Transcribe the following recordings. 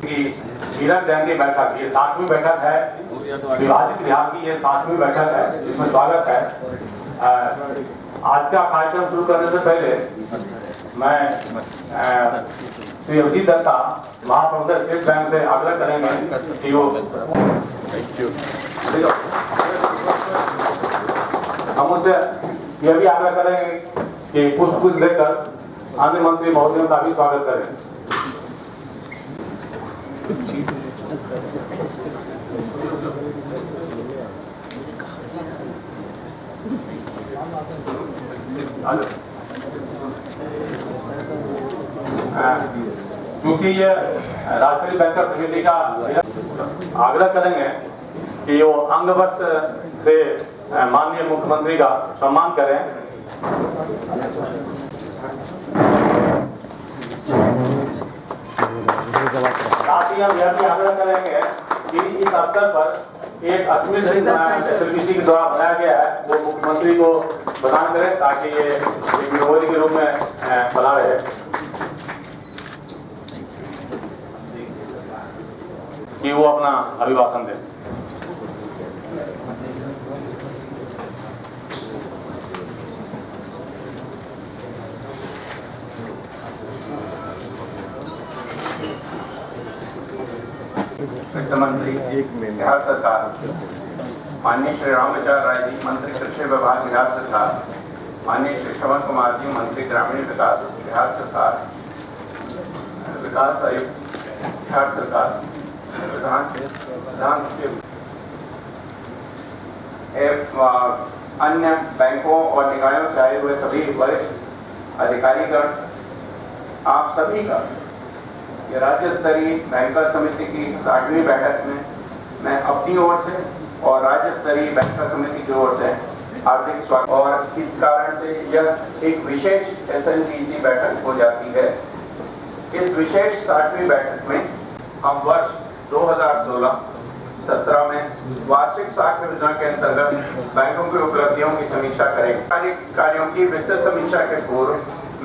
की हीरक जयंती बैठक, ये 7वीं बैठक है, विभाजित बिहार की ये 7वीं बैठक है, जिसमें स्वागत है। आज का कार्यक्रम शुरू करने से पहले मैं श्री अभिजीत दत्ता महाप्रबंधक स्टेट बैंक से आग्रह करेंगे कि वो हम उससे यह भी आग्रह करेंगे कि पुष्प देकर अन्य मंत्री महोदयों का भी स्वागत करें। क्योंकि ये राष्ट्रीय बैंकर समिति का आग्रह करेंगे कि वो अंग वस्त्र से माननीय मुख्यमंत्री का सम्मान करें। साथ ही हम यह भी आग्रह करेंगे कि इस अवसर पर एक अस्मिता के द्वारा बनाया गया है, वो मुख्यमंत्री को प्रदान करें ताकि ये एक मेमोरी के रूप में बना रहे। कि वो अपना अभिभाषण दें। वित्त मंत्री बिहार सरकार, माननीय श्री रामविचार राय जी मंत्री कृषि विभाग बिहार सरकार, माननीय श्री श्रवण कुमार जी मंत्री ग्रामीण विकास बिहार सरकार, विकास आयुक्त बिहार सरकार, अन्य बैंकों और निकायों से आए हुए सभी वरिष्ठ अधिकारीगण, आप सभी का ये राज्य स्तरीय बैंकर समिति की 60वीं बैठक में मैं अपनी ओर से और राज्य स्तरीय बैंकर समिति की ओर से हार्दिक स्वागत। और इस कारण से यह एक विशेष SNBC बैठक हो जाती है। इस विशेष 60वीं बैठक में हम वर्ष 2016-17 में वार्षिक साख योजना के अंतर्गत बैंकों की उपलब्धियों की समीक्षा करेंगे। कार्यों की विस्तृत समीक्षा के पूर्व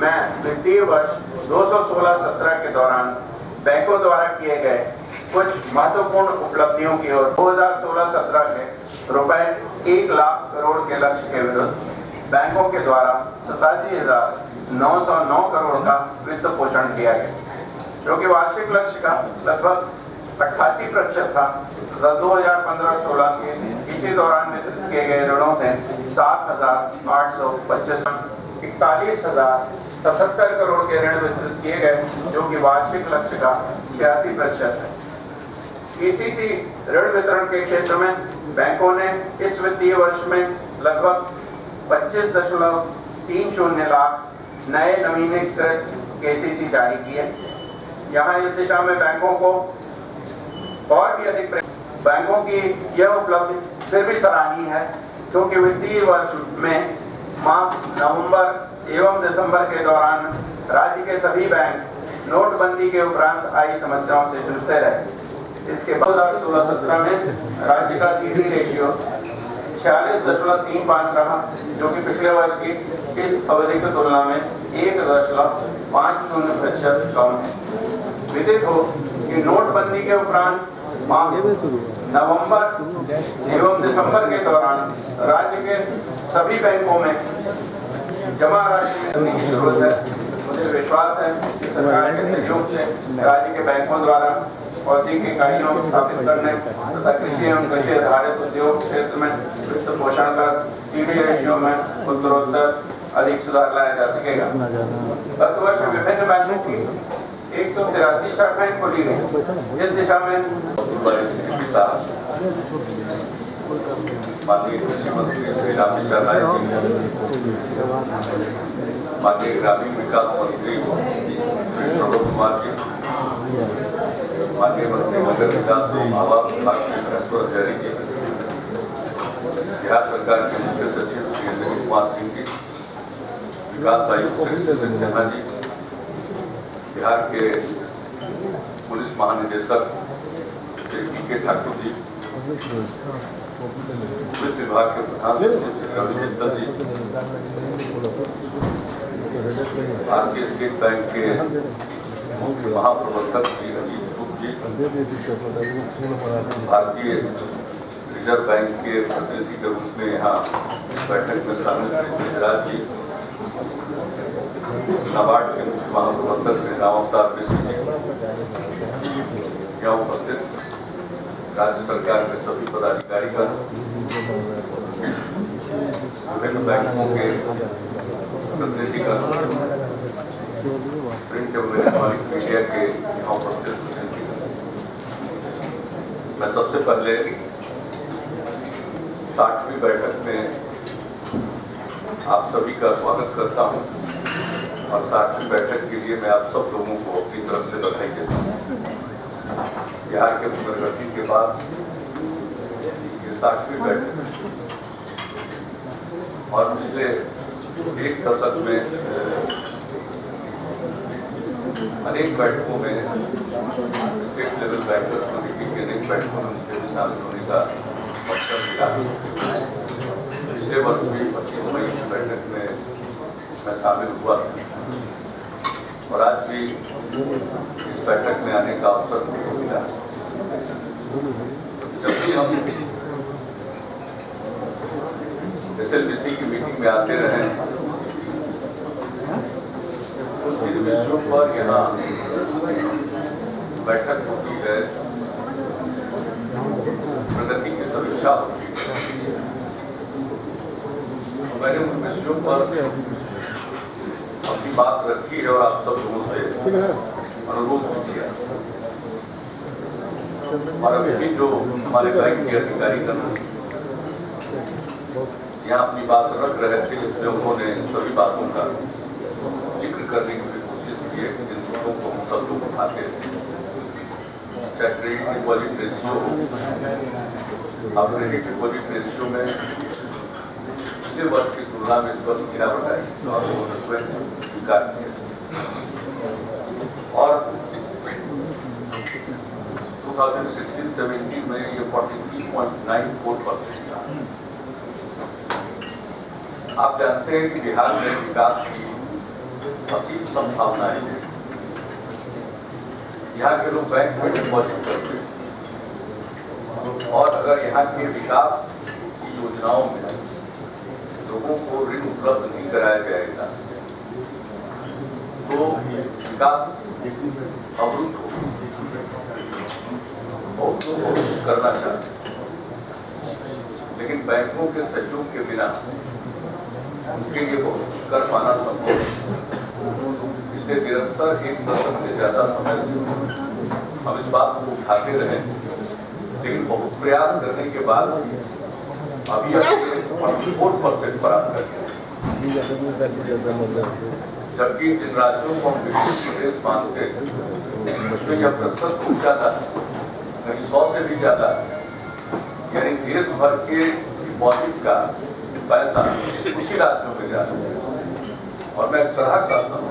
मैं वित्तीय वर्ष 2016-17 के दौरान बैंकों द्वारा किए गए कुछ महत्वपूर्ण उपलब्धियों की ओर 2016-17 के रुपए 1 लाख करोड़ के लक्ष्य के विरुद्ध बैंकों के द्वारा 87,909 करोड़ का वित्त पोषण किया गया, जो कि वार्षिक लक्ष्य का लगभग 88% था। 2015-16 के इसी दौरान वितरित किए गए ऋणों से 7,825 41,077 करोड़ के ऋण वितरित किए गए, जो कि वार्षिक लक्ष्य का 86% है। PCC ऋण वितरण के क्षेत्र में बैंकों ने इस वित्तीय वर्ष में लगभग 25.30 लाख नए नवीनीकृत KCC जारी किए। यहाँ इस दिशा में बैंकों को और भी अधिक बैंकों की यह उपलब्धि फिर भी सराहनीय है, क्योंकि वित्तीय वर्ष में माह नवंबर एवं दिसंबर के दौरान राज्य के सभी बैंक नोटबंदी के उपरांत आई समस्याओं से जूझते रहे। इसके बाद 2016-17 में राज्य का CD रेशियो 46.35 रहा, जो कि पिछले वर्ष की इस अवधि की तुलना में 1.50% कम है। विदित हो कि नोटबंदी के उपरांत माह नवंबर एवं दिसंबर के दौरान राज्य के सभी बैंकों में जमा राशि करने की जरूरत है। मुझे विश्वास है कि सरकार के सहयोग से राज्य के बैंकों द्वारा औद्योगिक इकाइयों स्थापित करने तथा कृषि एवं कृषि आधारित उद्योग क्षेत्र में वित्त पोषण कर CD रेशियो में उत्तरोत्तर अधिक सुधार लाया जा सकेगा। गत वर्ष विभिन्न बैंकों की 183 शाखाएं खोली गई। इस दिशा में माननीय कृषि मंत्री श्री रामविचार राय जी, माननीय ग्रामीण विकास मंत्री श्री श्रवण कुमार जी, माननीय मंत्री नगर विकास एवं आवास विभाग के महेश्वर हजारी जी, बिहार सरकार के मुख्य सचिव श्री अनिल कुमार सिंह जी, विकास आयुक्त श्री सुशील सिन्हा जी, बिहार के पुलिस महानिदेशक श्री PK ठाकुर जी, पुलिस विभाग के प्रधान सचिव रविचंद्र जी, भारतीय स्टेट बैंक के मुख्य महाप्रबंधक श्री अजीत सूद जी, जी, भारतीय रिजर्व बैंक के प्रतिनिधि के रूप में यहाँ बैठक में शामिल थे गुजरात जी, नाबार्ड के मुख्य महाप्रबंधक श्री राम अवतार मिश्र जी, यहाँ उपस्थित राज्य सरकार के सभी पदाधिकारीगण, विभिन्न बैंकों के प्रतिनिधिगण, प्रिंट एवं इलेक्ट्रॉनिक मीडिया के यहाँ उपस्थित प्रतिनिधिगण, मैं सबसे पहले 60वीं बैठक में आप सभी का स्वागत करता हूं और 60वीं बैठक के लिए मैं आप सब लोगों को अपनी तरफ से बधाई देता हूं। बिहार के पुनर्गठन के बाद ये 60वीं बैठक और पिछले एक दशक में अनेक बैठकों में स्टेट लेवल बैंकर्स कमेटी की अनेक बैठकों में मुझे भी शामिल होने का अवसर मिला। पिछले वर्ष भी 25 मई की बैठक में मैं शामिल हुआ और आज भी इस बैठक में आने का अवसर मुझे मिला। जब भी हम SLBC की मीटिंग में आते रहे जिन विषयों पर यहाँ बैठक होती है, प्रगति की समीक्षा होती है, तो मैंने उन विषयों पर अपनी बात रखी है और आप सब लोगों से अनुरोध भी किया। और अभी भी जो हमारे बैंक के अधिकारीगण यहाँ अपनी बात रख रहे थे, इसमें उन्होंने सभी बातों का जिक्र करने की भी कोशिश की है जिन मुद्दों को हम सब लोग उठाते हैं, चाहे क्रेडिट डिपॉजिट रेशियो हो। अब क्रेडिट डिपॉजिट रेशियो में पिछले वर्ष की तुलना में इस वर्ष गिरावट आई और उन्होंने स्वयं स्वीकार किया और 2016-17 में ये 43.94% था। आप जानते हैं कि बिहार में विकास की असीम संभावनाएं हैं। यहाँ के लोग बैंक में डिपॉजिट करते हैं और अगर यहाँ के विकास की योजनाओं में लोगों को ऋण उपलब्ध नहीं कराया जाएगा तो विकास अवरुद्ध होगा। बहुत लोग करना चाहते हैं लेकिन बैंकों के सहयोग के बिना उनके लिए बहुत कर पाना संभव है। इसलिए निरंतर 1 दशक से ज्यादा समय से हम इस बात को उठाते रहे, लेकिन बहुत प्रयास करने के बाद अभी 44% प्राप्त कर गया। जबकि जिन राज्यों को हम विकसित प्रदेश मानते हैं उसमें यह प्रतिशत खूब ज्यादा, कहीं 100 से भी ज्यादा, यानी देश भर के डिपॉजिट का पैसा उसी राज्यों में जाता है। और मैं सलाह करता हूँ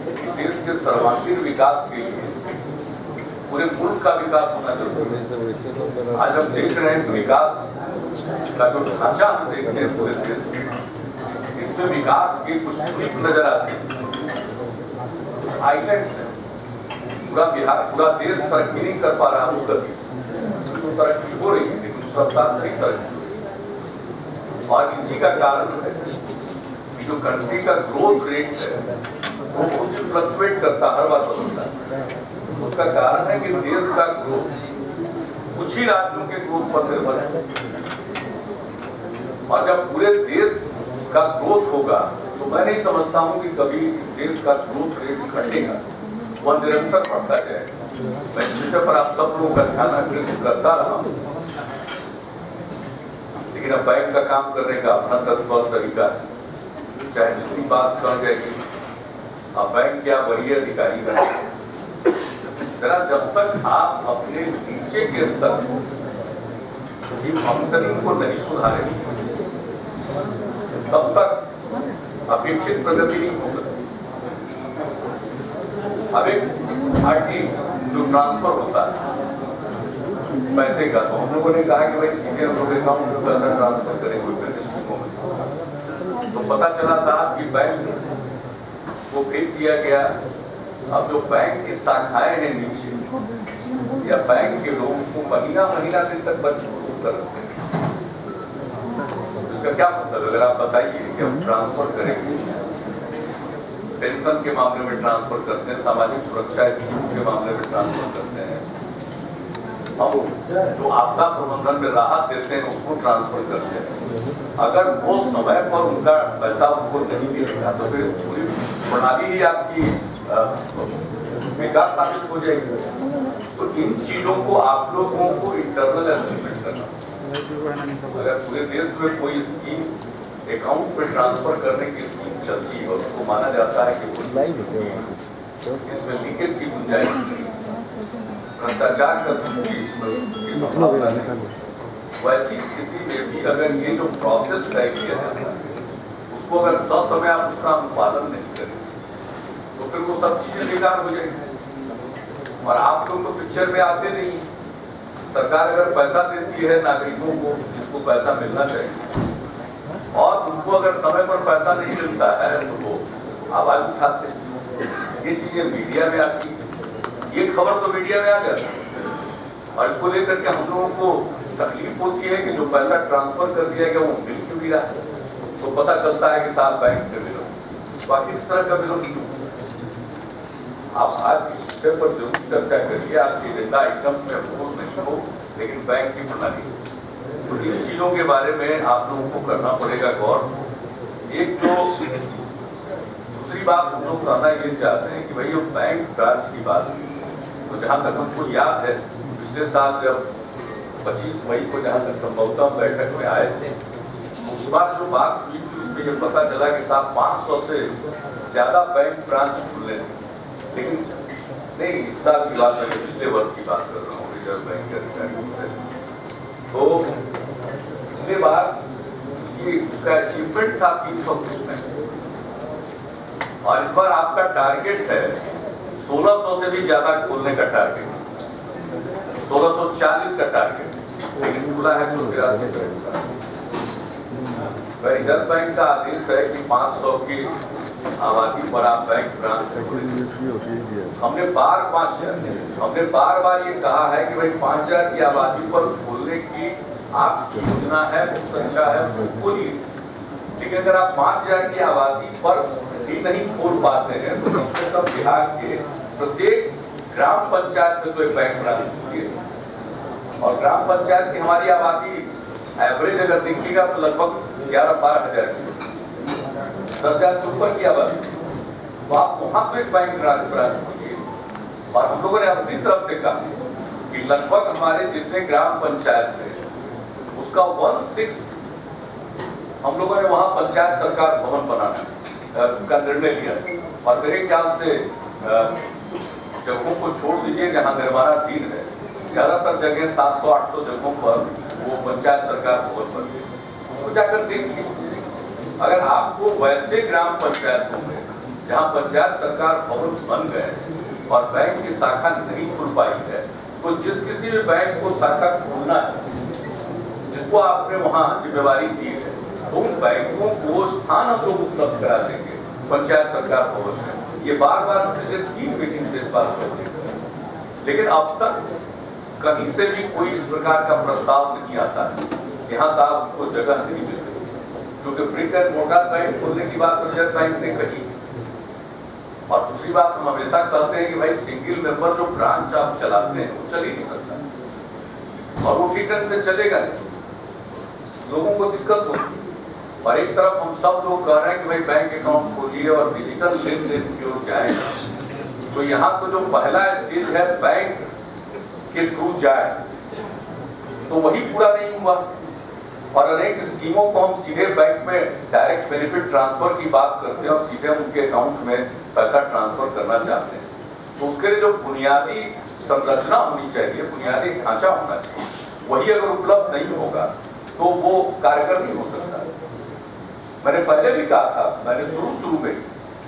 कि देश के सर्वांगीण विकास के लिए पूरे मुल्क का विकास होना जरूरी है। आज हम देख रहे हैं कि विकास का जो ढांचा हम देख रहे हैं पूरे देश में, इसमें विकास की कुछ स्लिप नजर आती है, कुछ आइलैंड्स है। पूरा बिहार, पूरा देश तरक्की नहीं कर पा रहा है। उस गति तो तरक्की हो रही है लेकिन उस रफ्तार नहीं तरक्की। और इसी का कारण है कि जो कंट्री का ग्रोथ रेट है वो बहुत फ्लक्चुएट करता, हर बार बदलता है। उसका कारण है कि देश का ग्रोथ कुछ ही राज्यों के ग्रोथ पर निर्भर है और जब पूरे देश का ग्रोथ होगा तो मैं नहीं समझता हूं कि कभी इस देश का ग्रोथ रेट घटेगा, वह निरंतर बढ़ता जाएगा। मैं इस विषय पर आप सब लोगों का ध्यान आकर्षित करता रहा हूं, लेकिन अब बैंक का काम करने का अपना तरीका है। चाहे जितनी बात कह जाएगी अब बैंक क्या वरीय अधिकारी का जरा जब तक आप अपने नीचे के स्तर की फंक्शनिंग को नहीं सुधारेंगे तब तक अपेक्षित प्रगति नहीं होगी। अब एक आरटी जो ट्रांसफर होता है पैसे का, तो हम लोगों ने कहा कि भाई सीधे हम लोग अकाउंट में पैसा ट्रांसफर करें कोई स्कीमों में, तो पता चला साहब कि बैंक को भेज दिया गया। अब जो बैंक की शाखाएं हैं नीचे या बैंक के लोग उसको महीना महीना दिन तक बंद कर रखते हैं। इसका क्या मतलब, अगर आप बताइए कि हम ट्रांसफर करेंगे, पेंशन के मामले में ट्रांसफर करते हैं, सामाजिक सुरक्षा स्कीम के मामले में ट्रांसफर करते हैं, हम जो आपदा प्रबंधन में राहत देते हैं उसको ट्रांसफर करते हैं, अगर वो समय पर उनका पैसा उनको नहीं मिलेगा तो फिर पूरी प्रणाली ही आपकी बेकार साबित हो जाएगी। तो इन चीजों को आप लोगों को इंटरनल असेसमेंट करना, अगर पूरे देश में कोई स्कीम अकाउंट पे ट्रांसफर करने की स्कीम चलती है और उसको माना जाता है कि इसमें लीकेज की गुंजाइश नहीं, भ्रष्टाचार का संभावना नहीं, वैसी स्थिति में भी अगर ये जो प्रोसेस तय किया जाता है उसको अगर ससमय आप उसका अनुपालन नहीं करें तो फिर वो सब चीजें बेकार हो जाएंगी। और आप लोग तो पिक्चर में आते नहीं, सरकार अगर पैसा देती है नागरिकों को जिसको पैसा मिलना चाहिए और उनको अगर समय पर पैसा नहीं मिलता है तो वो आवाज उठाते हैं। ये चीजें मीडिया में आती है, ये खबर तो मीडिया में आ जाती है और इसको लेकर के हम लोगों को तकलीफ होती है कि जो पैसा ट्रांसफर कर दिया गया वो मिल क्यों नहीं रहा, तो पता चलता है कि साहब बैंक में मिलो, बाकी इस तरह का मिलो नहीं। आप आज इस विषय पर जरूर चर्चा करिए, आपकी एजेंडा आइटम में अफकोर्स नहीं हो, लेकिन बैंक की प्रणाली तो इन चीजों के बारे में आप लोगों को करना पड़ेगा गौर। एक जो दूसरी बात हम लोग कहना ये चाहते हैं कि भाई ये बैंक ब्रांच की बात है, तो जहाँ तक हमको याद है पिछले साल जब 25 मई को जहाँ तक संभवतः बैठक में आए थे उस बार जो बात हुई थी उसमें ये पता चला कि साहब 500 से ज्यादा बैंक ब्रांच खुले थे, लेकिन नहीं इस साल की बात मैं पिछले वर्ष की बात कर रहा हूँ, रिजर्व बैंक के अधिकारी। तो पिछले बार उसका अचीवमेंट था 300 में और इस बार आपका टारगेट है 1600 से भी ज्यादा खोलने का टारगेट, 1640 का टारगेट, लेकिन खुला है 183। रिजर्व बैंक का आदेश है कि 500 की आबादी पर आप बैंक ब्रांच हमने बार बार ये कहा है कि भाई 5000 की आबादी पर खोलने की आपकी योजना है, संख्या है, पूरी, लेकिन अगर आप 5000 की आबादी पर ही नहीं खोल पाते हैं तो कम से कम बिहार के प्रत्येक ग्राम पंचायत में तो एक बैंक ब्रांच होगी। और ग्राम पंचायत की हमारी आबादी एवरेज अगर देखिएगा तो लगभग 11-12 हजार की, 10,000 से ऊपर की आबादी, तो आप वहां तो एक बैंक ब्रांच होगी। और हम लोगों ने अपनी तरफ से कहा कि लगभग हमारे जितने ग्राम पंचायत थे उसका 1/6 हम लोगों ने वहां पंचायत सरकार भवन बनाना का निर्णय लिया। और मेरे ख्याल से जगहों को छोड़ दीजिए जहां निर्माणाधीन है, ज्यादातर जगह 700-800 जगहों पर वो पंचायत सरकार भवन बन गई। तो जाकर देखिए, अगर आपको वैसे ग्राम पंचायतों में जहां पंचायत सरकार भवन बन गए और बैंक की शाखा नहीं खुल पाई है, तो जिस किसी भी बैंक को शाखा खोलना है जिसको आपने वहां जिम्मेवारी दी है, तो उन बैंकों को स्थान हम लोग उपलब्ध करा देंगे पंचायत सरकार भवन में। ये बार बार पिछले 3 मीटिंग से इस बात करते हैं, लेकिन अब तक कहीं से भी कोई इस प्रकार का प्रस्ताव नहीं आता है, यहाँ साहब को जगह नहीं मिल रही, क्योंकि ब्रिक एंड मोर्टार बैंक खोलने की बात रिजर्व बैंक ने कही। और दूसरी बात हम हमेशा कहते हैं कि भाई सिंगल मेंबर जो ब्रांच आप चलाते हैं वो चल ही नहीं सकता और वो ठीक ढंग से चलेगा नहीं, लोगों को दिक्कत होगी। और एक तरफ हम सब लोग कह रहे हैं कि भाई बैंक अकाउंट खोलिए और डिजिटल लेन देन की ओर जाए, तो यहाँ तो जो पहला स्टेज है बैंक के थ्रू जाए तो वही पूरा नहीं हुआ। और अनेक स्कीमों को हम सीधे बैंक में डायरेक्ट बेनिफिट ट्रांसफर की बात करते हैं और सीधे उनके अकाउंट में पैसा ट्रांसफर करना चाहते हैं, तो उसके लिए जो बुनियादी संरचना होनी चाहिए, बुनियादी ढांचा होना चाहिए, वही अगर उपलब्ध नहीं होगा तो वो कार्यकर नहीं हो सकता। मैंने पहले भी कहा था, मैंने शुरू में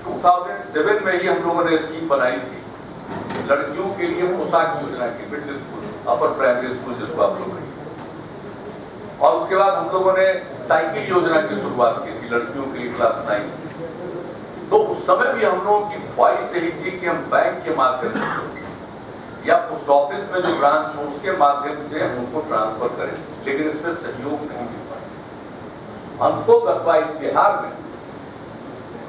2007 में ही हम लोगों ने स्कीम बनाई थी लड़कियों के लिए पोशाक योजना की, middle school, upper primary school जिसको आप लोग, और उसके बाद हम लोगों ने साइकिल योजना की शुरुआत की थी लड़कियों के लिए क्लास 9। तो उस समय भी हम लोगों की ख्वाहिश यही थी कि हम बैंक के माध्यम से या पोस्ट ऑफिस में जो ब्रांच हो उसके माध्यम से हम उनको ट्रांसफर करें, लेकिन इसमें सहयोग नहीं मिल पाता। अंततोगत्वा इस बिहार में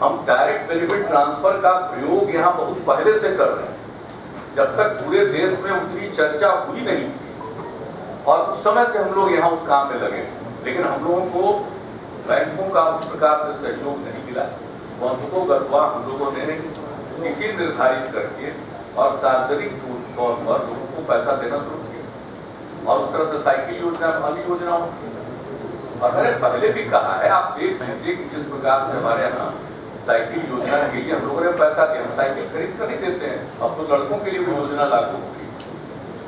हम डायरेक्ट बेनिफिट ट्रांसफर का प्रयोग यहाँ बहुत पहले से कर रहे हैं, जब तक पूरे देश में उतनी चर्चा हुई नहीं थी, और उस समय से हम लोग यहाँ उस काम में लगे, लेकिन हम लोगों को बैंकों का उस प्रकार से सहयोग नहीं मिला। अंततोगत्वा हम लोगों ने तिथि निर्धारित करके और सार्वजनिक तौर पर लोगों को पैसा देना शुरू किया, और उस तरह से साइकिल योजना वाली योजनाओं, और मैंने पहले भी कहा है, आप देख लीजिए कि जिस प्रकार से हमारे यहाँ साइकिल योजना के लिए हम लोगों ने पैसा दिया, हम साइकिल खरीद कर नहीं देते हैं। अब तो लड़कों के लिए भी योजना लागू हो गई,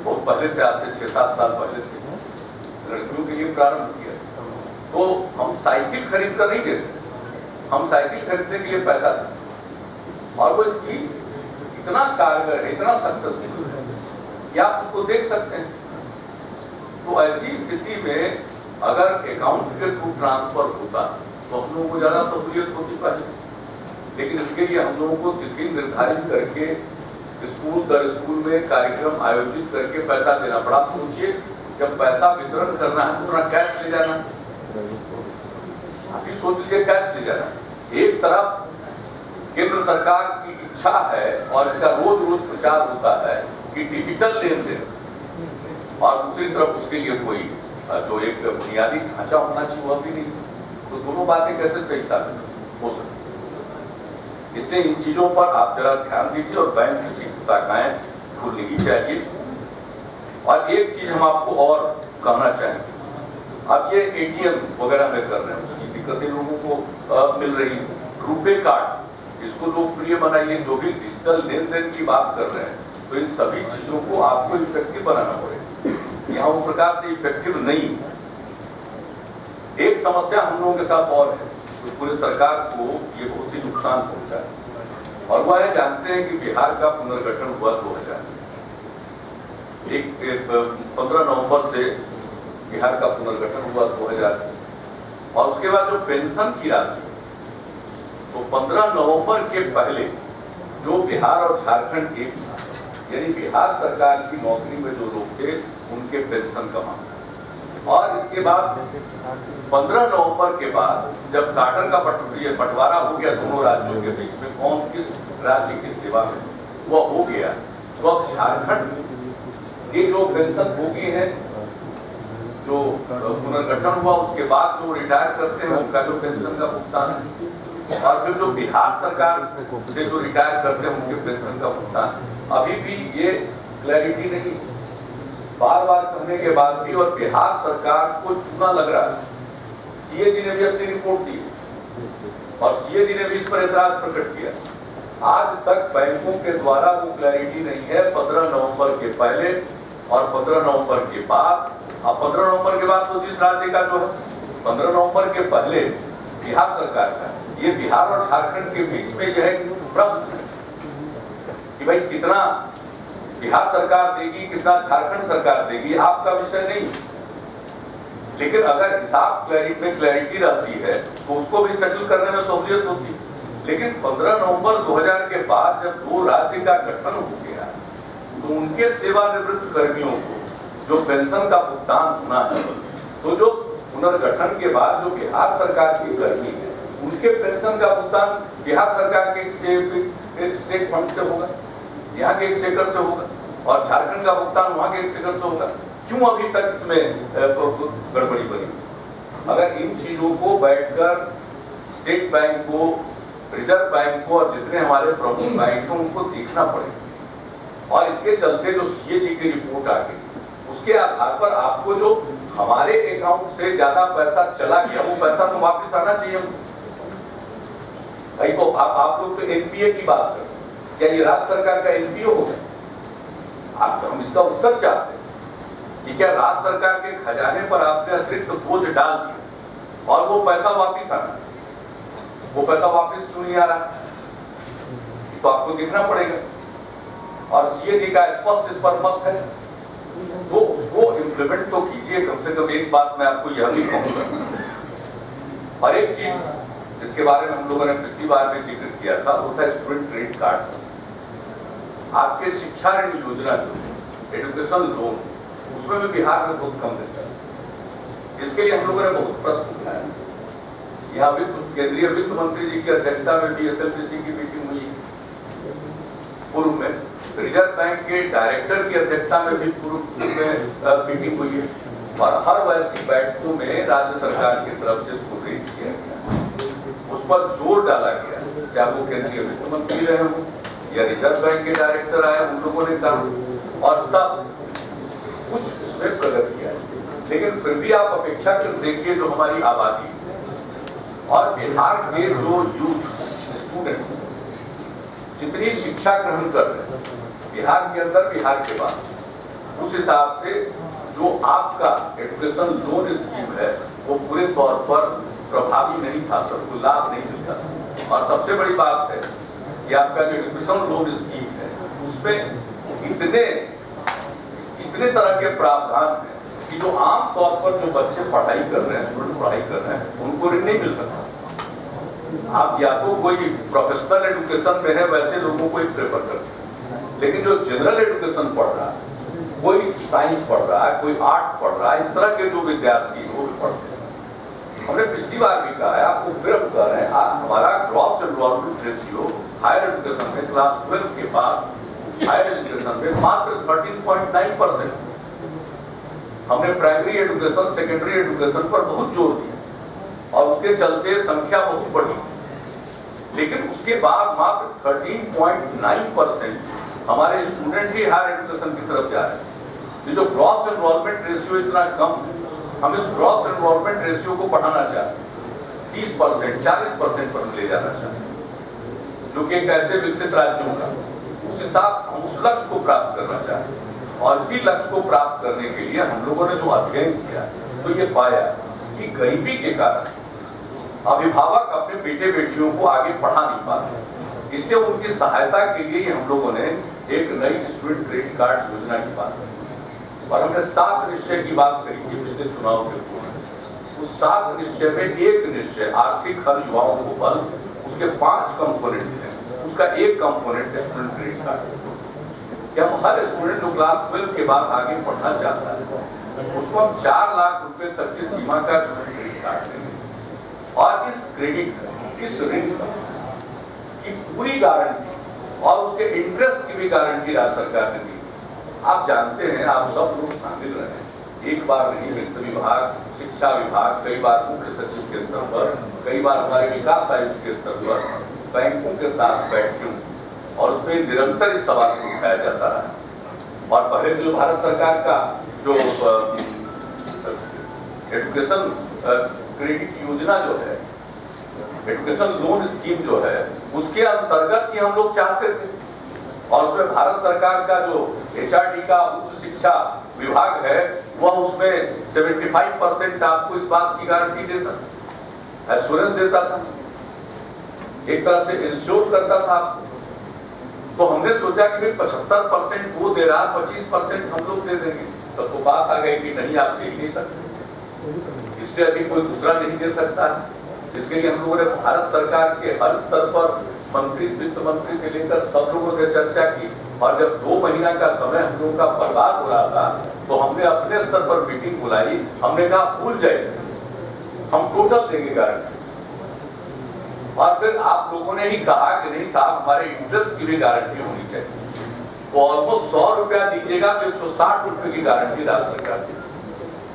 बहुत पहले से, आज से 6-7 साल पहले से लड़कियों के लिए प्रारंभ किया। तो हम साइकिल खरीद कर नहीं देते, हम साइकिल खरीदने के लिए पैसा देते, और वो इसकी इतना कारगर है, इतना सक्सेसफुल है कि आप उसको देख सकते हैं। तो ऐसी स्थिति में अगर अकाउंट के थ्रू ट्रांसफर होता तो हम लोगों को ज्यादा सहूलियत होती पहले, लेकिन इसके लिए हम लोगों को तिथि निर्धारित करके स्कूल दर स्कूल में कार्यक्रम आयोजित करके पैसा देना पड़ा। सोचिए, जब पैसा वितरण करना है तो कैश ले जाना, आप ही सोच लीजिए, कैश ले जाना। एक तरफ केंद्र सरकार की इच्छा है और इसका रोज रोज प्रचार होता है कि डिजिटल लेन देन, और दूसरी तरफ उसके लिए कोई जो एक बुनियादी ढांचा होना चाहिए वह भी नहीं, तो दोनों बातें कैसे सही साबित हो सकती। इसलिए इन चीजों पर आप जरा ध्यान दीजिए और बैंक की शाखाएं खुलनी ही चाहिए। और एक चीज हम आपको और कहना चाहेंगे, अब ये एटीएम वगैरह में कर रहे हैं, उसकी दिक्कतें लोगों को मिल रही है। रुपे कार्ड, इसको लोकप्रिय बनाइए, जो भी डिजिटल लेन देन की बात कर रहे हैं, तो इन सभी चीजों को आपको इफेक्टिव बनाना पड़ेगा। यहाँ वो प्रकार से इफेक्टिव नहीं। एक समस्या हम लोगों के साथ और है, तो पूरे सरकार को ये बहुत ही नुकसान पहुंचा है, और वह है, जानते हैं कि बिहार का पुनर्गठन हुआ 2000, 15 नवंबर से बिहार का पुनर्गठन हुआ 2000, और उसके बाद जो पेंशन की राशि, तो 15 नवंबर के पहले जो बिहार और झारखंड एक, यानी बिहार सरकार की नौकरी में जो लोग थे उनके पेंशन का मामला, और इसके बाद 15 नवंबर के बाद जब काटर का बंटवारा हो गया दोनों राज्यों के बीच में, कौन किस राज्य की सेवा में, वह हो गया, तो अब झारखंड के जो पेंशन भोगी हैं, जो पुनर्गठन हुआ उसके बाद जो रिटायर करते हैं उनका जो पेंशन का भुगतान है, और फिर जो बिहार सरकार से जो रिटायर करते हैं उनके पेंशन का भुगतान, अभी भी ये क्लैरिटी नहीं, बार बार कहने के बाद भी, और बिहार सरकार को चूना लग रहा है। सीएजी ने भी अपनी रिपोर्ट दी और सीएजी ने भी इस पर एतराज प्रकट किया। आज तक बैंकों के द्वारा वो क्लैरिटी नहीं है 15 नवंबर के पहले और 15 नवंबर के बाद। अब 15 नवंबर के बाद तो जिस राज्य का जो है, 15 नवंबर के पहले बिहार सरकार का, ये बिहार और झारखंड के बीच में यह एक प्रश्न है कि भाई कितना बिहार सरकार देगी, कितना झारखंड सरकार देगी, आपका विषय नहीं। लेकिन अगर हिसाब में क्लैरिटी रहती है तो उसको भी सेटल करने में सहूलियत होती है। लेकिन 15 नवंबर 2000 के बाद जब दो राज्य का गठन हो गया तो उनके सेवानिवृत्त कर्मियों को जो पेंशन का भुगतान होना है, तो जो पुनर्गठन के बाद जो बिहार सरकार के कर्मी है उनके पेंशन का भुगतान बिहार सरकार के स्टेट फंड से होगा, यहाँ के एक्सचेकर से होगा, और झारखंड का भुगतान वहां के एक्सचेकर से होगा। क्यों अभी तक इसमें गड़बड़ी बनी? अगर इन चीजों को बैठकर स्टेट बैंक को, रिजर्व बैंक को और जितने हमारे प्रमुख बैंक हैं उनको देखना पड़ेगा। और इसके चलते जो सीएजी की रिपोर्ट आ गई उसके आधार पर आपको जो हमारे अकाउंट से ज्यादा पैसा चला गया वो पैसा तो वापस आना चाहिए। भाई तो आप लोग तो एनपीए की बात करते हैं, क्या ये राज्य सरकार का एनपीओ होगा? आप हम इसका उत्तर चाहते हैं कि क्या राज्य सरकार के खजाने पर आपने अतिरिक्त बोझ डाल दिया और वो पैसा वापिस आना, वो पैसा वापिस क्यों नहीं आ रहा, तो आपको देखना पड़ेगा। और सीएजी का स्पष्ट इस पर मत है तो उसको इम्प्लीमेंट तो कीजिए कम से कम। एक बात मैं आपको यह भी कहूंगा, और एक चीज जिसके बारे में हम लोगों ने पिछली बार भी जिक्र किया था वो था स्टूडेंट क्रेडिट कार्ड। आपके शिक्षा ऋण योजना जो एजुकेशन लोन, उसमें भी बिहार में बहुत कम देता है। इसके लिए हम लोगों ने बहुत प्रश्न उठाया। यहाँ केंद्रीय वित्त मंत्री जी की अध्यक्षता में भी एसएलपीसी की मीटिंग हुई पूर्व में, रिजर्व बैंक के डायरेक्टर की अध्यक्षता में भी पूर्व में मीटिंग हुई है, और हर वैसी बैठकों में राज्य सरकार की तरफ से उसको रेज किया गया, उस पर जोर डाला गया, चाहे वो केंद्रीय वित्त मंत्री रहे हो या रिजर्व बैंक के डायरेक्टर आए, उन लोगों ने कहा, और तब कुछ उसमें प्रगति किया। लेकिन फिर भी आप अपेक्षा कर देखिए, जो हमारी आबादी और बिहार के जो यूथ स्टूडेंट जितनी शिक्षा ग्रहण कर रहे हैं बिहार के अंदर, बिहार के बाद, उस हिसाब से जो आपका एजुकेशन लोन स्कीम है वो पूरे तौर पर प्रभावी नहीं था, सबको लाभ नहीं मिलता। और सबसे बड़ी बात है कि आपका जो एजुकेशन लोन स्कीम है उसमें इतने तरह के प्रावधान हैं कि जो आम तौर पर जो बच्चे पढ़ाई कर रहे हैं, स्टूडेंट पढ़ाई कर रहे हैं, उनको ऋण नहीं मिल सकता। आप या तो कोई प्रोफेशनल एजुकेशन में है, वैसे लोगों को प्रेफर करते हैं, लेकिन जो जनरल एजुकेशन पढ़ रहा है, कोई साइंस पढ़ रहा है, कोई आर्ट्स पढ़ रहा है, इस तरह के जो विद्यार्थी वो भी पढ़ते हैं। हमने पिछली बार भी कहा है, आपको फिर बता रहे हैं, हमारा gross enrolment ratio higher education में क्लास 12 के बाद हायर एजुकेशन में मात्र 13.9%। हमने प्राइमरी एजुकेशन, सेकेंडरी एजुकेशन पर बहुत जोर दिया और उसके चलते संख्या बहुत बढ़ी, लेकिन उसके बाद मात्र 13.9% हमारे स्टूडेंट ही हायर एजुकेशन की तरफ जा रहे हैं। ये जो ग्रॉस एनरोलमेंट रेशियो इतना कम है, हम इस ग्रॉस एनरोलमेंट रेशियो को बढ़ाना चाहते हैं, 30%, 40% पर ले जाना चाहते हैं, जो कि एक ऐसे विकसित राज्यों का उस हिसाब हम उस लक्ष्य को प्राप्त करना चाहते हैं। और इसी लक्ष्य को प्राप्त करने के लिए हम लोगों ने जो अध्ययन किया तो ये पाया कि गरीबी के कारण अभिभावक अपने बेटे बेटियों को आगे पढ़ा नहीं पाते, इसलिए उनकी सहायता के लिए हम लोगों ने एक नई स्टूडेंट क्रेडिट कार्ड योजना की बात की, और हमने 7 निश्चय की बात करी थी पिछले चुनाव के पूर्व। उस 7 निश्चय में एक निश्चय आर्थिक हर युवाओं को बल, उसके 5 कंपोनेंट हैं, उसका एक कंपोनेंट है स्टूडेंट क्रेडिट कार्ड। कि हम हर स्टूडेंट जो क्लास 12 के बाद आगे पढ़ना चाहता है उसको हम 4 लाख रुपए तक की सीमा का क्रेडिट कार्ड देंगे, और इस क्रेडिट, इस ऋण की पूरी गारंटी और उसके इंटरेस्ट की भी गारंटी राज्य सरकार ने दी। आप जानते हैं, आप सब लोग शामिल रहे, एक बार नहीं, वित्त विभाग, शिक्षा विभाग, कई बार मुख्य सचिव के स्तर पर, कई बार हमारे विकास आयुक्त के स्तर पर बैंकों के साथ बैठे हूं, और उसमें निरंतर इस सवाल को उठाया जाता रहा। और पहले जो भारत सरकार का जो एजुकेशन क्रेडिट योजना जो है, एजुकेशन लोन स्कीम जो है, उसके अंतर्गत ही हम लोग चाहते थे, और उसमें भारत सरकार का जो HRD का उच्च शिक्षा विभाग है वह उसमें 75% आपको इस बात की गारंटी देता, एश्योरेंस देता था, एक तरह से इंश्योर करता था आपको। तो हमने सोचा कि 75% वो दे रहा, 25% हम लोग दे देंगे। तब तो बात आ गई कि नहीं, आप दे ही नहीं सकते, इससे अधिक कोई दूसरा नहीं दे सकता। इसके लिए हम लोगों ने भारत सरकार के हर स्तर पर मंत्री, वित्त मंत्री से लेकर सब लोगों से चर्चा की, और जब 2 महीना का समय हम लोगों का बर्बाद हो रहा था तो हमने अपने स्तर पर मीटिंग बुलाई। हमने कहा भूल जाइए, हम टोटल देंगे गारंटी। और फिर आप लोगों ने ही कहा कि नहीं साहब, हमारे इंटरेस्ट की भी गारंटी होनी चाहिए, तो ऑलमोस्ट 100 रुपया दीजिएगा तो 160 रुपए की गारंटी राज्य सरकार दी।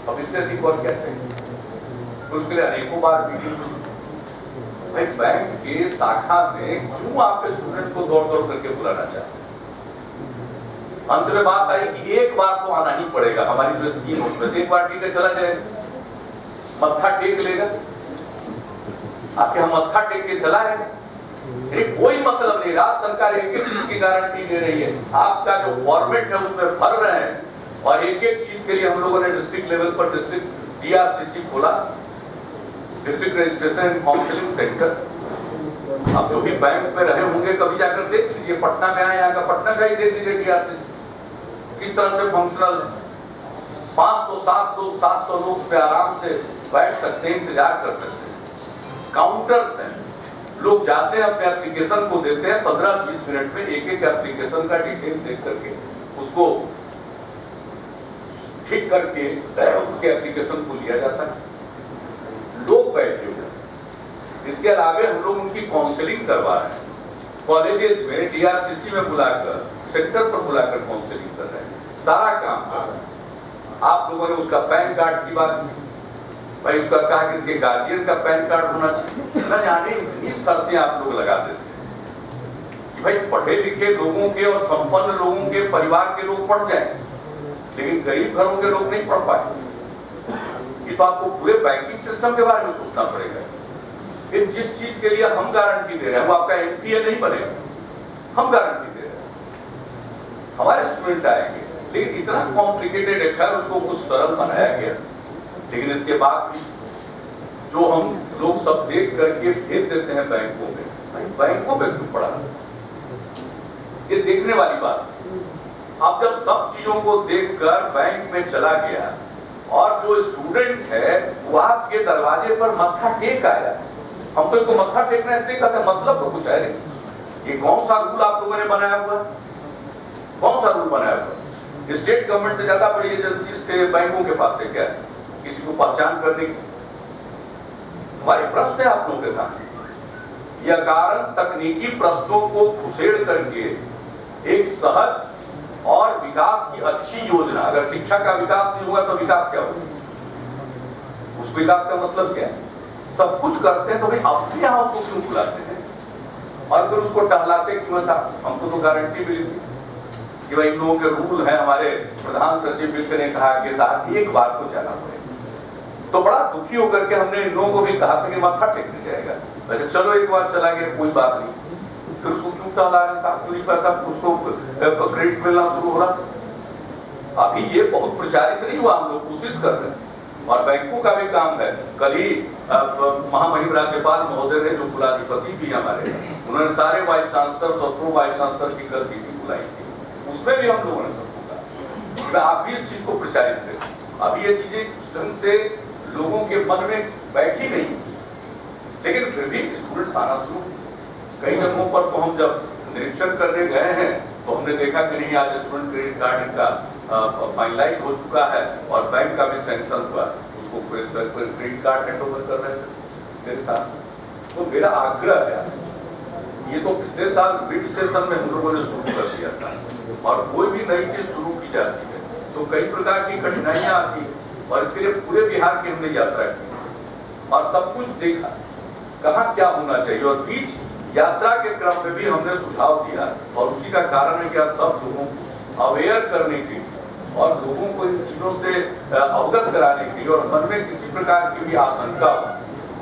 अब इससे अधिक और क्या चाहिए? तो उसके लिए अनेकों बार मीटिंग हुई। भाई, बैंक के शाखा में क्यों आप स्टूडेंट को दौड़ दौड़ करके बुलाना चाहते? अंत में बात आई कि एक बार तो आना ही पड़ेगा, हमारी जो स्कीम है उसमें एक बार ठीक है चला जाएगा, मत्था टेक लेगा, आपके हम मत्था टेक के चला है, कोई मतलब नहीं। राज्य सरकार एक एक चीज की गारंटी दे रही है, आपका जो फॉर्मेट है उसमें भर रहे हैं, और एक एक चीज के लिए हम लोगों ने डिस्ट्रिक्ट लेवल पर डिस्ट्रिक्ट DRCC खोला, district registration and counselling centre. अब जो भी बैंक में रहे होंगे कभी जाकर देख लीजिए, पटना में आए, यहाँ का पटना का ही देख लीजिए DRCC किस तरह से फंक्शनल है। 500-700 लोग पे आराम से बैठ सकते हैं, इंतजार कर सकते हैं। काउंटर्स हैं, लोग जाते हैं, अपने एप्लीकेशन को देते हैं, 15-20 मिनट में एक एक एप्लीकेशन का डिटेल देख करके उसको ठीक करके उसके एप्लीकेशन को लिया जाता है। लोग बैठे हुए, इसके अलावा हम लोग उनकी काउंसलिंग करवा रहे हैं, कॉलेजेस में डीआरसीसी में बुलाकर, सेक्टर पर बुलाकर काउंसलिंग कर रहे हैं, सारा काम कर रहे हैं। आप लोगों ने उसका पैन कार्ड की बात की, भाई उसका कहा कि इसके गार्जियन का पैन कार्ड होना चाहिए, न जाने इतनी शर्तें आप लोग लगा देते हैं कि भाई पढ़े लिखे लोगों के और संपन्न लोगों के परिवार के लोग पढ़ जाएं, लेकिन गरीब घरों के लोग नहीं पढ़ पाए। ये तो आपको पूरे बैंकिंग सिस्टम के बारे में सोचना पड़ेगा। कि जिस चीज के लिए हम गारंटी दे रहे हैं वो आपका एनपीए नहीं बनेगा, हम गारंटी दे रहे हैं, हमारे स्टूडेंट आएंगे, लेकिन इतना कॉम्प्लिकेटेड है, उसको कुछ सरल बनाया गया। लेकिन इसके बाद भी जो हम लोग सब देख करके भेज देते हैं बैंकों में, बैंकों में क्यों पड़ा, ये देखने वाली बात। अब जब सब चीजों को देखकर बैंक में चला गया और जो स्टूडेंट है वो आपके दरवाजे पर मत्था टेक आया, हम तो इसको मत्था टेकना इसलिए कहते हैं, मतलब तो कुछ है नहीं। ये कौन सा रूल आप लोगों ने बनाया हुआ, कौन सा रूल बनाया हुआ? स्टेट गवर्नमेंट से ज्यादा बड़ी एजेंसी के बैंकों के पास है क्या किसी को पहचान करने की? हमारे प्रश्न है आप लोगों के सामने। यह कारण तकनीकी प्रश्नों को घुसेड़ करके एक सहज और विकास की अच्छी योजना, अगर शिक्षा का विकास नहीं होगा तो विकास क्या होगा? उस विकास का मतलब क्या है? सब कुछ करते हैं तो भाई अपने यहाँ उसको क्यों बुलाते हैं और फिर उसको टहलाते क्यों? हमको तो गारंटी मिली थी कि भाई इन लोगों के रूल है। हमारे प्रधान सचिव मित्र ने कहा कि साहब एक बार तो जाना पड़ेगा, तो बड़ा दुखी होकर के हमने इन लोगों को भी कहा था कि मत्था टेकने जाएगा। वैसे चलो एक बार चला गया कोई बात नहीं, फिर उसको क्यों टहला रहे साहब? पूरी पैसा उसको क्रेडिट मिलना शुरू हो रहा। अभी ये बहुत प्रचारित नहीं हुआ, हम लोग कोशिश कर रहे हैं और बैंकों का भी काम है। कल ही महामहिम राज्यपाल महोदय ने जो कुलाधिपति भी हमारे, उन्होंने सारे वाइस चांसलर, 17 वाइस चांसलर की कल मीटिंग बुलाई थी, उसमें भी हम लोगों ने सबको कहा आप भी इस चीज को प्रचारित करें। अभी ये चीजें ढंग से लोगों के मन में बैठी नहीं, लेकिन फिर भी स्टूडेंट्स आना शुरू। कई जगहों पर तो हम जब निरीक्षण करने गए हैं तो हमने देखा कि नहीं आज स्टूडेंट क्रेडिट कार्ड इनका फाइनलाइज हो चुका है और बैंक का भी सैंक्शन हुआ, उसको क्रेडिट कार्ड हैंड ओवर कर रहे थे मेरे साथ। तो मेरा आग्रह है, ये तो पिछले साल मिड सेशन में हम लोगों ने शुरू कर दिया था और कोई भी नई चीज शुरू की जाती है तो कई प्रकार की कठिनाइयां आती है और इसके लिए पूरे बिहार की हमने यात्रा की और सब कुछ देखा कहाँ क्या होना चाहिए और बीच यात्रा के क्रम में भी हमने सुझाव दिया और उसी का कारण है कि सब लोगों को अवेयर करने की और लोगों को इन चीजों से अवगत कराने की और मन में किसी प्रकार की भी आशंका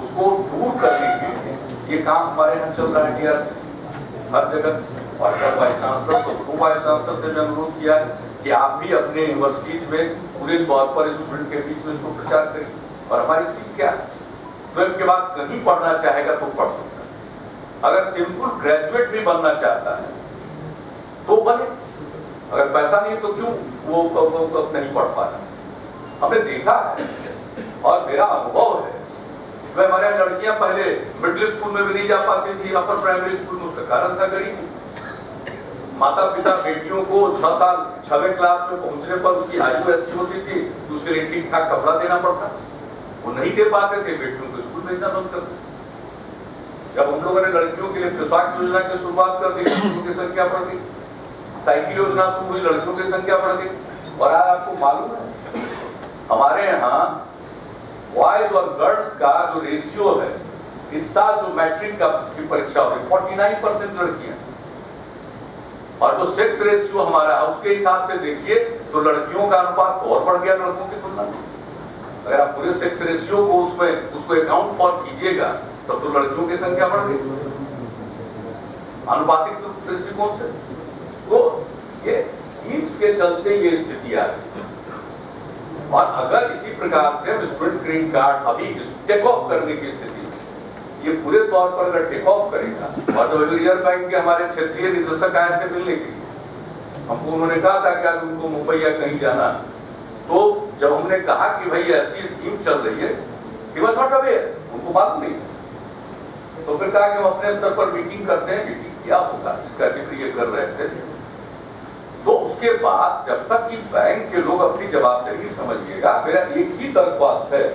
उसको दूर करने के लिए ये काम हमारे यहाँ चल रहा है हर जगह। और वाइस चांसलर तो वाइस चांसलर से अनुरोध किया है कि आप भी अपने यूनिवर्सिटीज में पूरे तौर पर स्टूडेंट के बीच में इसको प्रचार करें। और हमारी स्कीम क्या है, 12 के बाद कहीं पढ़ना चाहेगा तो पढ़ सकता है, अगर सिंपल ग्रेजुएट भी बनना चाहता है तो बने, अगर पैसा नहीं तो क्यों वो नहीं पढ़ पा रहा। हमने देखा है और मेरा अनुभव है, हमारे लड़कियां पहले मिडिल स्कूल में भी नहीं जा पाती थी, अपर प्राइमरी स्कूल में, उसका कारण था गरीबी। माता पिता बेटियों को 6 साल 6वें क्लास में पहुंचने पर उसकी आयु ऐसी होती थी कि उसके लिए ठीक ठाक कपड़ा देना पड़ता, वो नहीं दे पाते थे, बेटियों को स्कूल भेजना बंद कर दिया। जब हम लोगों ने लड़कियों के लिए पोशाक योजना की शुरुआत कर दी, लड़कियों की संख्या बढ़ गई, साइकिल योजना शुरू हुई, लड़कियों की संख्या बढ़ गई। और आज आपको मालूम है हमारे यहाँ बॉयज और गर्ल्स का जो रेशियो है, इस साल जो मैट्रिक की परीक्षा हुई 49% लड़कियां, और जो सेक्स रेशियो हमारा है उसके हिसाब से देखिए तो लड़कियों का अनुपात और बढ़ गया लड़कों की तुलना में। अगर आप पूरे सेक्स रेशियो को उसको अकाउंट फॉर कीजिएगा तब तो लड़कियों की संख्या बढ़ गई अनुपातिक दृष्टिकोण से। तो ये स्कीम्स के चलते ये स्थिति आ रही है। और अगर इसी प्रकार से स्टूडेंट क्रेडिट कार्ड अभी टेक ऑफ करने की स्थिति, ये पूरे तौर पर अगर टेक ऑफ करेगा, और तो रिजर्व बैंक के हमारे क्षेत्रीय निदेशक आए थे मिलने के लिए, हमको उन्होंने कहा था कि आज उनको मुंबई या कहीं जाना, तो जब हमने कहा कि भाई ऐसी स्कीम चल रही है, he was not aware, उनको मालूम नहीं, तो फिर कहा कि हम अपने स्तर पर मीटिंग करते हैं। मीटिंग क्या होगा इसका जिक्र ये कर रहे थे, तो उसके उसके बाद जब तक कि बैंक के लोग अपनी जवाबदेही समझिएगा, मेरा एक ही दरख्वास्त है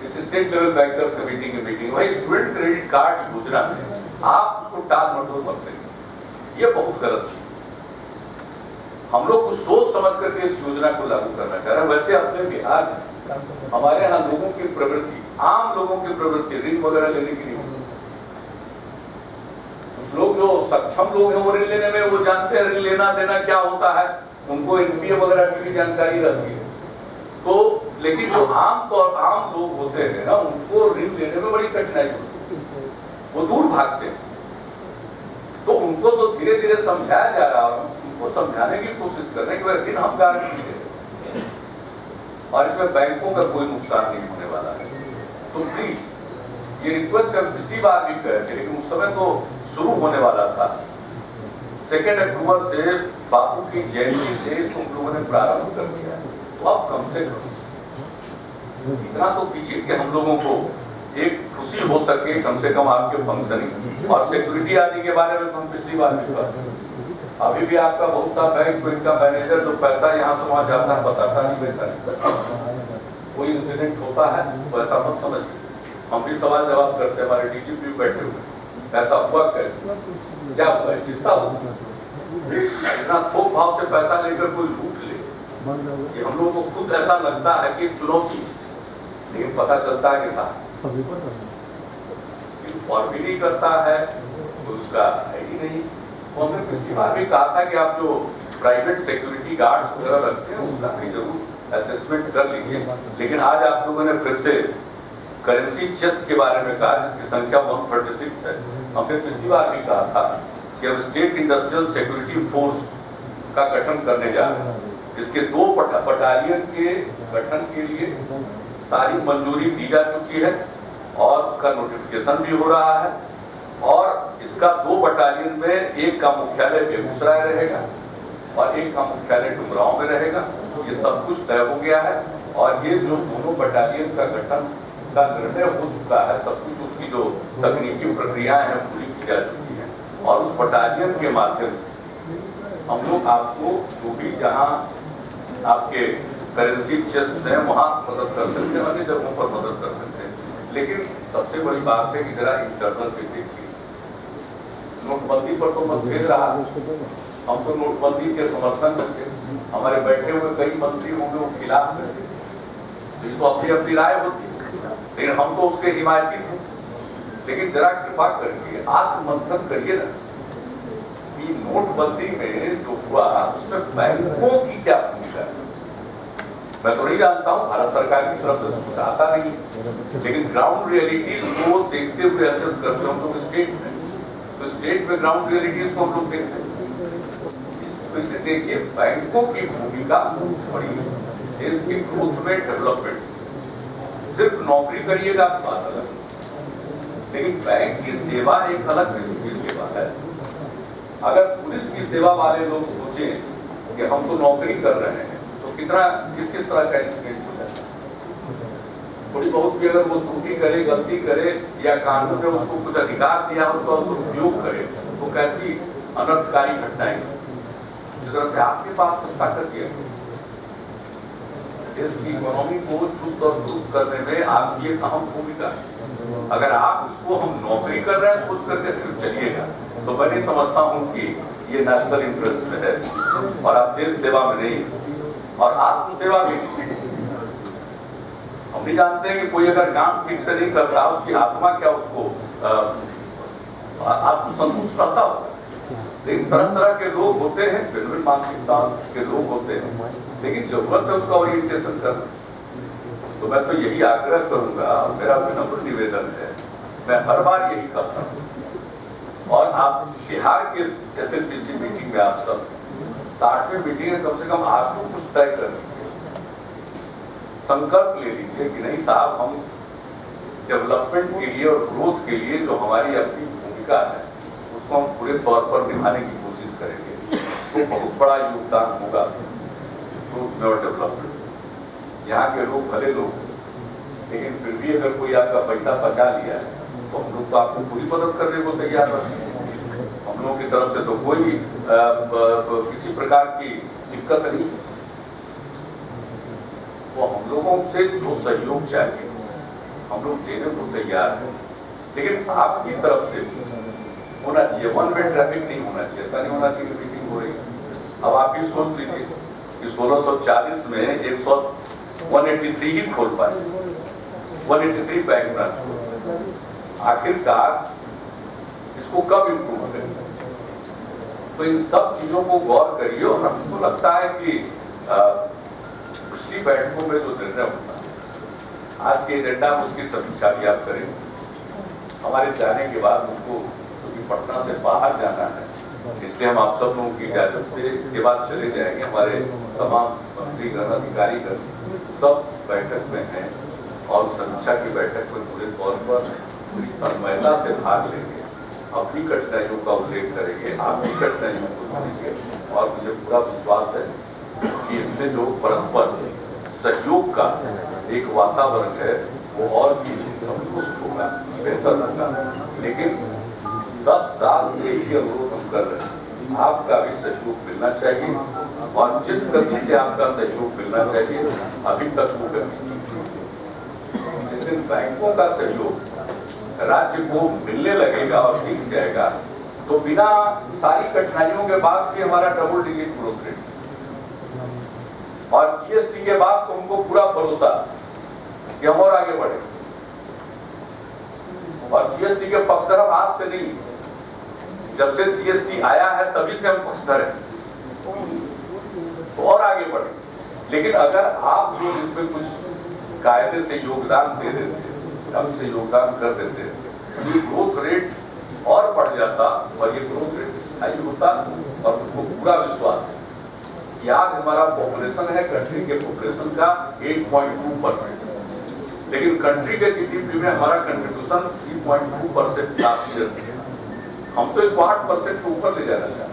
इस स्टेट लेवल बैंकर्स कमेटी की मीटिंग में, स्टूडेंट क्रेडिट कार्ड योजना में आप उसको टाल मटोल मत करिए, ये बहुत गलत है। हम लोग कुछ सोच समझ करके इस योजना को लागू करना चाह रहे हैं। वैसे अपने बिहार में हमारे यहाँ लोगों की प्रवृत्ति, आम लोगों की प्रवृत्ति ऋण वगैरह लेने की नहीं होती। कुछ लोग जो सक्षम लोग हैं वो ऋण लेने में वो जानते हैं ऋण लेना देना क्या होता है, उनको एनपीए वगैरह की भी जानकारी रहती है। तो लेकिन जो आम लोग होते हैं ना, उनको ऋण लेने में बड़ी कठिनाई होती है, वो दूर भागते हैं। तो उनको तो धीरे धीरे समझाया जा रहा है, उनको समझाने की कोशिश कर रहे हैं कि ऋण हम गारंटी दे और इसमें बैंकों का कोई नुकसान नहीं होने वाला है। तो प्लीज ये रिक्वेस्ट हम पिछली बार भी कहे थे, लेकिन उस समय तो शुरू होने वाला था। 2 अक्टूबर से बापू की जयंती से तुम लोगों ने प्रारंभ कर दिया, तो आप कम से कम इतना तो कीजिए कि हम लोगों को एक खुशी हो सके, कम से कम आपके फंक्शनिंग और सिक्योरिटी आदि के बारे में तो हम पिछली बार भी बात। अभी भी आपका बहुत सा बैंक का मैनेजर जो पैसा यहाँ से वहाँ जाता है बताता नहीं, बेहतर नहीं। कोई इंसिडेंट होता है तो ऐसा मत समझिए, हम भी सवाल जवाब करते हैं, हमारे डीजीपी बैठे हुए, ऐसा हुआ कैसे, क्या हुआ, चिंता होती है। इतना थोक भाव से पैसा लेकर कोई लूट ले, ये हम लोगों को खुद ऐसा लगता है कि चुनौती, लेकिन पता चलता है कि साहब और भी नहीं करता है तो उसका है ही नहीं। तो हमने पिछली बार भी कहा था कि आप जो प्राइवेट सिक्योरिटी गार्ड्स वगैरह रखते हैं उसका भी जरूर असेसमेंट कर लीजिए। लेकिन आज आप लोगों ने फिर से करेंसी चेस्ट के बारे में कहा, जिसकी संख्या 136 है। हमने पिछली बार भी कहा था कि अब स्टेट इंडस्ट्रियल सिक्योरिटी फोर्स का गठन करने जा रहे हैं, जिसके 2 बटालियन के गठन के लिए सारी मंजूरी दी जा चुकी है और उसका नोटिफिकेशन भी हो रहा है। और इसका 2 बटालियन में एक का मुख्यालय बेगूसराय रहेगा और एक का मुख्यालय डुमरांव में रहेगा। ये सब कुछ तय हो गया है और ये जो दोनों बटालियन का गठन का निर्णय हो चुका है, सब कुछ उसकी जो तकनीकी प्रक्रियाएं हैं पूरी की जा चुकी है। और उस बटालियन के माध्यम से हम लोग आपको जो भी जहाँ आपके करेंसी चेस्ट है वहाँ मदद कर सकते हैं, अन्य जगहों पर मदद कर सकते हैं। लेकिन सबसे बड़ी बात है कि जरा इंटरनल पे देखिए, नोटबंदी पर तो मत खेल रहा, हम तो नोटबंदी के समर्थन करते, हमारे बैठे हुए कई मंत्री होंगे वो खिलाफ करते, तो ये तो अपनी अपनी राय होती है, लेकिन हम तो उसके हिमायती थे। लेकिन जरा कृपा करके आत्ममंथन करिए ना कि नोटबंदी में जो हुआ उसमें बैंकों की क्या भूमिका है। मैं तो नहीं जानता हूँ, भारत सरकार की तरफ से कुछ आता नहीं, लेकिन ग्राउंड रियलिटीज को देखते हुए असेस करते हम लोग स्टेट में, तो स्टेट में ग्राउंड रियलिटीज को हम लोग देखते हैं। तो इसे देखिए, बैंकों की भूमिका बड़ी देश के ग्रोथ में, डेवलपमेंट। सिर्फ नौकरी करिएगा तो बात अलग, लेकिन बैंक की सेवा एक अलग किस्म की सेवा है। अगर पुलिस की सेवा वाले लोग सोचें कि हम तो नौकरी कर रहे हैं, तो कितना किस तरह का इंसिडेंट हो जाता है। थोड़ी बहुत भी अगर वो त्रुटि करे, गलती करे या कानून ने उसको कुछ अधिकार दिया उसका उपयोग करे, तो कैसी अनर्थकारी घटनाएं। जिस तरह से आपके पास ताकत है, देश की इकोनॉमी को चुस्त और दुरुस्त करने में आपकी एक अहम भूमिका है। अगर आप उसको हम नौकरी कर रहे हैं सोच करके सिर्फ चलिएगा, तो मैं नहीं समझता हूँ कि ये नेशनल इंटरेस्ट में है और आप देश सेवा में नहीं और आत्म सेवा भी। हम नहीं जानते हैं कि कोई अगर काम ठीक से नहीं करता, उसकी आत्मा क्या उसको आत्मसंतुष्ट रहता होगा। लेकिन तरह तरह के लोग होते हैं, विभिन्न मानसिकता के लोग होते हैं, लेकिन जरूरत है उसका ओरिएंटेशन करना। तो मैं तो यही आग्रह करूंगा, मेरा विनम्र निवेदन है, मैं हर बार यही करता हूँ। और आप बिहार के एसएलपीसी मीटिंग में आप सब 60वीं मीटिंग है, कम से कम आपको कुछ तय कर लीजिए, संकल्प ले लीजिए कि नहीं साहब, हम डेवलपमेंट के लिए और ग्रोथ के लिए जो हमारी अपनी भूमिका है उसको हम पूरे तौर पर निभाने की कोशिश करेंगे। तो बहुत बड़ा योगदान होगा ग्रोथ में और डेवलपमेंट। यहाँ के लोग भले लोग, लेकिन फिर भी अगर कोई आपका पैसा बचा लिया है तो हम लोग तो आपको पूरी मदद करने को तैयार हैं। हम लोगों की तरफ से तो कोई किसी प्रकार की दिक्कत नहीं। वो हम लोगों से जो सहयोग चाहिए हम लोग देने को तैयार हैं, लेकिन आपकी तरफ से होना चाहिए। वन वे ट्रैफिक नहीं होना चाहिए, ऐसा नहीं होना चाहिए मीटिंग हो रही। अब आप ही सोच लीजिए कि 1640 में 183 ही खोल पाए, 183 बैंक ब्रांच। आखिरकार इसको कब इम्प्रूव करें? तो इन सब चीजों को गौर करिए। और हमको लगता है कि पिछली बैठकों में जो निर्णय होता है, आज के एजेंडा में उसकी समीक्षा भी आप करें। हमारे जाने के बाद उनको क्योंकि पटना से बाहर जाना है, इसलिए हम आप सब लोगों की इजाजत से इसके बाद चले जाएंगे। हमारे तमाम मंत्रीगण अधिकारीगण सब बैठक में हैं और समीक्षा की बैठक में पूरे तौर पर पूरी तन्मयता से भाग लेंगे। अपनी कठिनाइयों का उल्लेख करेंगे, आपकी कठिनाइयों को सुनेंगे। और मुझे पूरा विश्वास है कि इसमें जो परस्पर सहयोग का एक वातावरण है वो और भी संतुष्ट होगा, बेहतर होगा। लेकिन 10 साल से ये अनुरोध हम कर रहे हैं, आपका भी सहयोग मिलना चाहिए। और जिस गति से आपका सहयोग मिलना चाहिए अभी तक वो गति नहीं। जिस दिन बैंकों का सहयोग राज्य को मिलने लगेगा और दिख जाएगा तो बिना सारी कठिनाइयों के बाद भी हमारा डबल डिजिट ग्रोथ रेट और जीएसटी के बाद तो उनको पूरा भरोसा कि हम और आगे बढ़े। और जीएसटी के पक्षधर हम आज से नहीं, जब से जीएसटी आया है तभी से हम पक्षधर हैं, तो और आगे बढ़े। लेकिन अगर आप जो इसमें कुछ कायदे से योगदान दे देते, ढंग से योगदान कर देते, ये ग्रोथ रेट और बढ़ जाता और ये ग्रोथ रेट स्थायी होता। और मुझको पूरा विश्वास है कि आज हमारा पॉपुलेशन है कंट्री के पॉपुलेशन का 8.2%, लेकिन कंट्री के जीडीपी में हमारा कंट्रीब्यूशन 3.2% लास्ट ईयर है। हम तो इसको 8% के ऊपर ले जाना चाहते हैं,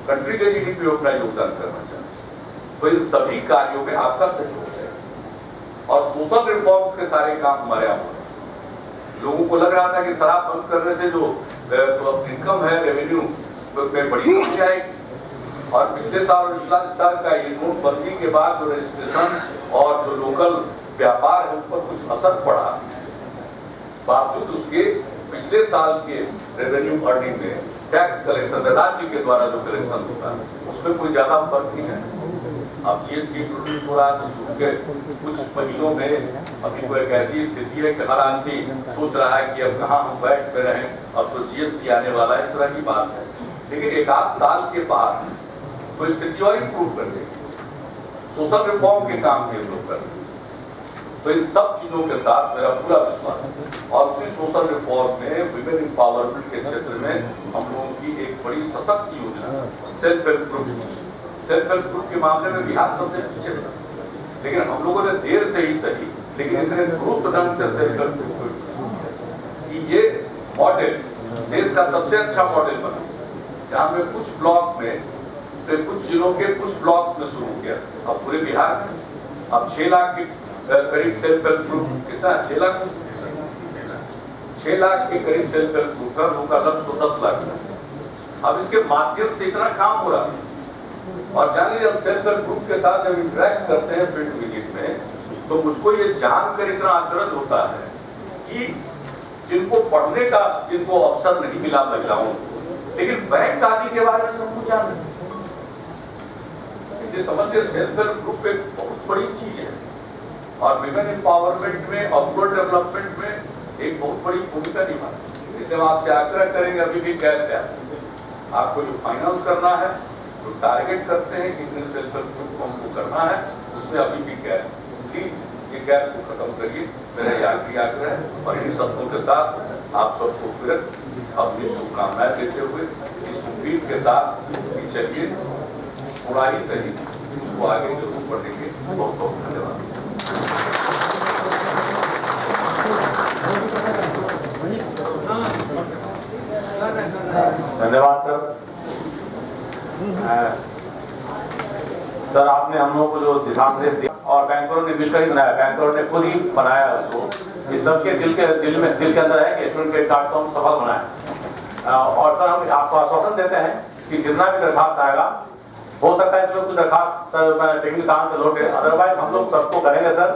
कंट्री के जीडीपी में अपना योगदान करना चाहते हैं। तो इन सभी कार्यों में आपका सहयोग है। और सोशल रिफॉर्म्स के सारे काम हमारे यहाँ हो रहे हैं। लोगों को लग रहा था कि शराब बंद करने से जो इनकम है, रेवेन्यू में बड़ी कमी आएगी। और पिछले साल और इस साल का ये नोटबंदी के बाद जो रजिस्ट्रेशन और जो लोकल व्यापार है उस पर कुछ असर पड़ा, बावजूद उसके पिछले साल के रेवेन्यू अर्निंग में टैक्स कलेक्शन राज्य के द्वारा जो कलेक्शन होता है उसमें कोई ज्यादा फर्क नहीं है। अब जीएसटी इंट्रोड्यूस हो रहा है तो शुरू के कुछ महीनों में अभी कोई एक ऐसी स्थिति है कि हर आदमी सोच रहा है कि अब कहाँ हम बैठ कर रहे, अब तो जीएसटी आने वाला है, इस तरह की बात है। लेकिन एक आध साल के बाद तो स्थिति और इंप्रूव कर देगी। सोशल रिफॉर्म के काम भी हम लोग कर रहे हैं। तो इन सब चीजों के साथ मेरा पूरा विश्वास है। और उसी सोशल रिफॉर्म में विमेन एम्पावरमेंट के क्षेत्र में हम लोगों की एक बड़ी सशक्त योजना self help group, self help group के मामले में बिहार सबसे पीछे था, लेकिन हम लोगों ने देर से ही सही लेकिन इतने दुरुस्त ढंग से सेल्फ हेल्प ग्रुप कि ये मॉडल देश का सबसे अच्छा मॉडल बना, जहाँ पे कुछ ब्लॉक में कुछ जिलों के कुछ ब्लॉक्स में शुरू किया। अब पूरे बिहार में अब 6 लाख के करीब सेल्फ हेल्प ग्रुप, कितना 6 लाख के करीब सेल्फ हेल्प ग्रुप का उनका लक्ष्य 10 लाख है। अब इसके माध्यम से इतना काम हो रहा है। और जानिए जब सेल्फ हेल्प ग्रुप के साथ जब इंटरेक्ट करते हैं फील्ड विजिट में तो मुझको ये जानकर इतना आश्चर्य होता है कि जिनको पढ़ने का जिनको अवसर नहीं मिला महिलाओं को, लेकिन बैंक आदि के बारे में सब कुछ जान रहे। समझिए सेल्फ हेल्प ग्रुप एक बहुत बड़ी चीज है और विमेन एम्पावरमेंट में अपवर्ड डेवलपमेंट में एक बहुत बड़ी भूमिका निभाती है। इसलिए हम आपसे आग्रह करेंगे, अभी भी गैप है, आपको जो फाइनेंस करना है जो टारगेट करते हैं कि सेल्फ हेल्प ग्रुप को हमको करना है, उसमें अभी भी गैप, ये गैप को खत्म करिए, मेरा ये आखिरी आग्रह है। और इन शब्दों के साथ आप सबको फिर अपनी शुभकामनाएं देते हुए इस उम्मीद के साथ चलिए थोड़ा ही सही उसको आगे जरूर बढ़ेंगे। बहुत बहुत धन्यवाद। धन्यवाद सर, आपने हम लोगों को जो दिशा निर्देश दिया और बैंकरों ने मिलकर ही बनाया, बैंकरों ने खुद ही बनाया उसको। ये सबके दिल के अंदर है कि स्टूडेंट क्रेडिट कार्ड को हम सफल बनाए। और सर हम आपको आश्वासन देते हैं कि जितना भी दरखास्त आएगा, हो सकता है इसमें कुछ दरखास्त टेक्निकल काम से लौटे, अदरवाइज हम लोग सबको करेंगे सर।